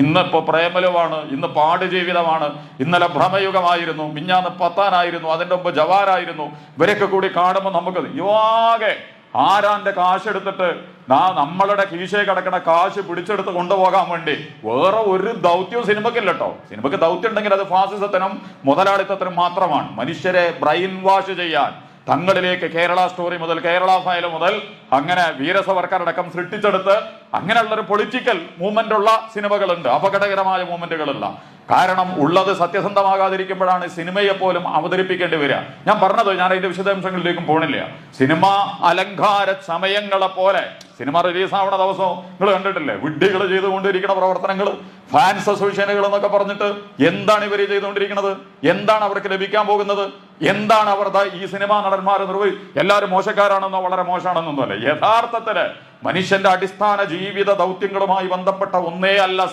ഇന്നിപ്പോ പ്രേമലുവാണ്, ഇന്ന് പാടുജീവിതമാണ്, ഇന്നലെ ഭ്രമയുഗമായിരുന്നു, മിഞ്ഞാന്ന് പത്താനായിരുന്നു, അതിന്റെ മുമ്പ് ജവാരായിരുന്നു. ഇവരൊക്കെ കൂടി കാണുമ്പോൾ നമുക്ക് യുവാകെ ആരാന്റെ കാശെടുത്തിട്ട് നമ്മളുടെ കീശയെ കിടക്കണ കാശ് പിടിച്ചെടുത്ത് കൊണ്ടുപോകാൻ വേണ്ടി വേറെ ഒരു ദൗത്യവും സിനിമക്കില്ല കേട്ടോ. സിനിമക്ക് ദൗത്യം ഉണ്ടെങ്കിൽ അത് ഫാസിസത്തിനും മുതലാളിത്തത്തിനും മാത്രമാണ്. മനുഷ്യരെ ബ്രെയിൻ വാഷ് ചെയ്യാൻ തങ്ങളിലേക്ക് കേരള സ്റ്റോറി മുതൽ കേരള ഫയൽ മുതൽ അങ്ങനെ വീരസവർക്കറടക്കം സൃഷ്ടിച്ചെടുത്ത് അങ്ങനെയുള്ളൊരു പൊളിറ്റിക്കൽ മൂവ്മെന്റ് ഉള്ള സിനിമകളുണ്ട്, അപകടകരമായ മൂവ്മെന്റുകളുള്ള. കാരണം ഉള്ളത് സത്യസന്ധമാകാതിരിക്കുമ്പോഴാണ് സിനിമയെ പോലും അവതരിപ്പിക്കേണ്ടി വരിക. ഞാൻ പറഞ്ഞത്, ഞാൻ അതിന്റെ വിശദാംശങ്ങളിലേക്കും പോണില്ല. സിനിമ അലങ്കാര സമയങ്ങളെ പോലെ സിനിമ റിലീസാവുന്ന ദിവസം നിങ്ങൾ കണ്ടിട്ടില്ലേ വിഡ്ഢികൾ ചെയ്തുകൊണ്ടിരിക്കുന്ന പ്രവർത്തനങ്ങൾ, ഫാൻസ് അസോസിയേഷനുകൾ എന്നൊക്കെ പറഞ്ഞിട്ട് എന്താണ് ഇവർ ചെയ്തുകൊണ്ടിരിക്കുന്നത്? എന്താണ് അവർക്ക് ലഭിക്കാൻ പോകുന്നത്? എന്താണ് അവർ ഈ സിനിമാ നടന്മാർ എല്ലാവരും മോശക്കാരാണെന്നോ വളരെ മോശമാണെന്നോ അല്ല. യഥാർത്ഥത്തില് മനുഷ്യന്റെ അടിസ്ഥാന ജീവിത ദൗത്യങ്ങളുമായി ബന്ധപ്പെട്ട ഒന്നേ അല്ല